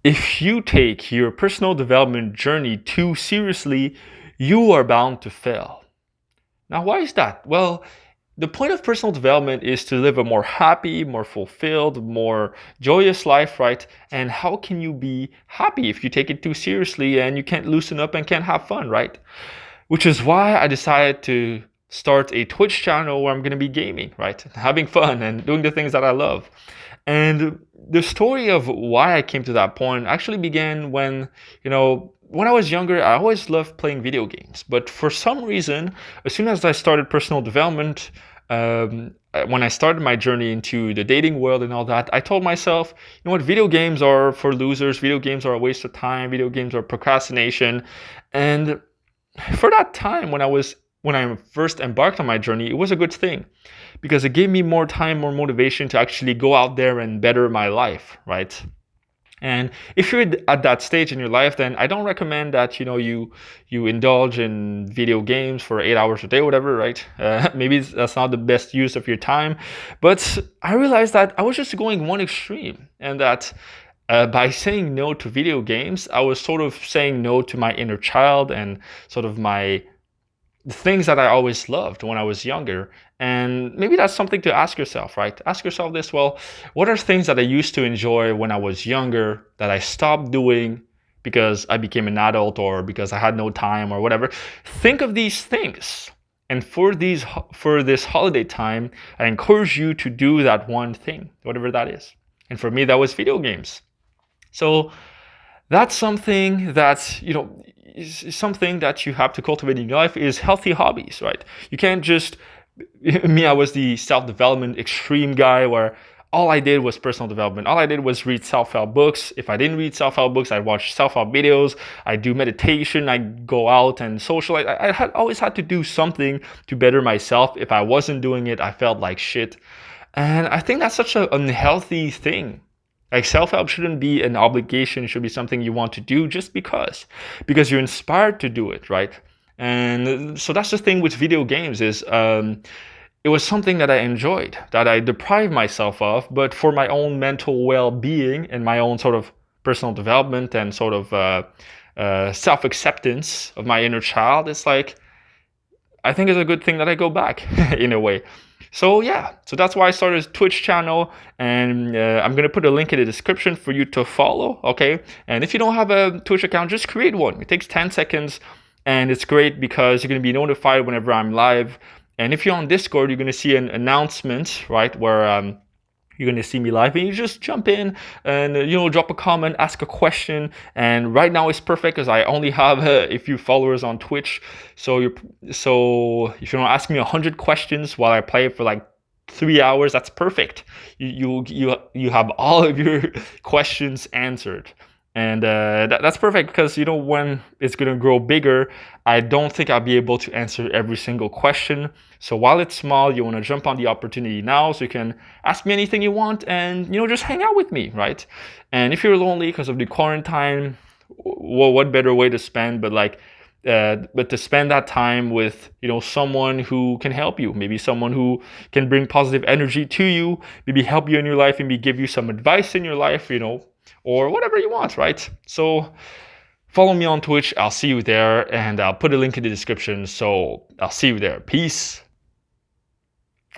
If you take your personal development journey too seriously, you are bound to fail. Now, why is that? Well, the point of personal development is to live a more happy, more fulfilled, more joyous life, right? And how can you be happy if you take it too seriously and you can't loosen up and can't have fun, right? Which is why I decided to start a Twitch channel where I'm going to be gaming, right? Having fun and doing the things that I love. And the story of why I came to that point actually began when I was younger, I always loved playing video games. But for some reason, as soon as I started personal development, when I started my journey into the dating world and all that, I told myself, you know what, video games are for losers, video games are a waste of time, video games are procrastination. And for that time when I first embarked on my journey, it was a good thing because it gave me more time, more motivation to actually go out there and better my life, right? And if you're at that stage in your life, then I don't recommend that you indulge in video games for 8 hours a day, whatever, right? Maybe that's not the best use of your time, but I realized that I was just going one extreme, and that by saying no to video games, I was sort of saying no to my inner child and sort of the things that I always loved when I was younger. And maybe that's something to ask yourself, right? Ask yourself this, well, what are things that I used to enjoy when I was younger that I stopped doing because I became an adult or because I had no time or whatever? Think of these things. And for this holiday time, I encourage you to do that one thing, whatever that is. And for me, that was video games. So that's something that is something that you have to cultivate in your life, is healthy hobbies, right? You can't just me, I was the self-development extreme guy where all I did was personal development. All I did was read self-help books. If I didn't read self-help books, I'd watch self-help videos. I do meditation. I go out and socialize. I had always had to do something to better myself. If I wasn't doing it, I felt like shit. And I think that's such an unhealthy thing. Like, self-help shouldn't be an obligation. It should be something you want to do just because you're inspired to do it, right? And so that's the thing with video games is it was something that I enjoyed, that I deprived myself of, but for my own mental well-being and my own sort of personal development and sort of self-acceptance of my inner child, it's like, I think it's a good thing that I go back in a way. So yeah, so that's why I started a Twitch channel, and I'm gonna put a link in the description for you to follow, okay? And if you don't have a Twitch account, just create one. It takes 10 seconds, and it's great because you're gonna be notified whenever I'm live. And if you're on Discord, you're gonna see an announcement, right, where you're going to see me live, and you just jump in and drop a comment, ask a question. And right now it's perfect because I only have a few followers on Twitch. So if you want to ask me 100 questions while I play for like 3 hours, that's perfect. You have all of your questions answered. And that's perfect because when it's gonna grow bigger, I don't think I'll be able to answer every single question. So while it's small, you want to jump on the opportunity now, so you can ask me anything you want and just hang out with me, right? And if you're lonely because of the quarantine, well, what better way to spend but to spend that time with someone who can help you, maybe someone who can bring positive energy to you, maybe help you in your life, maybe give you some advice in your life, or whatever you want, right? So follow me on Twitch. I'll see you there, and I'll put a link in the description. So I'll see you there. Peace.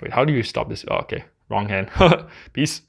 Wait, how do you stop this? Oh, okay, wrong hand. Peace.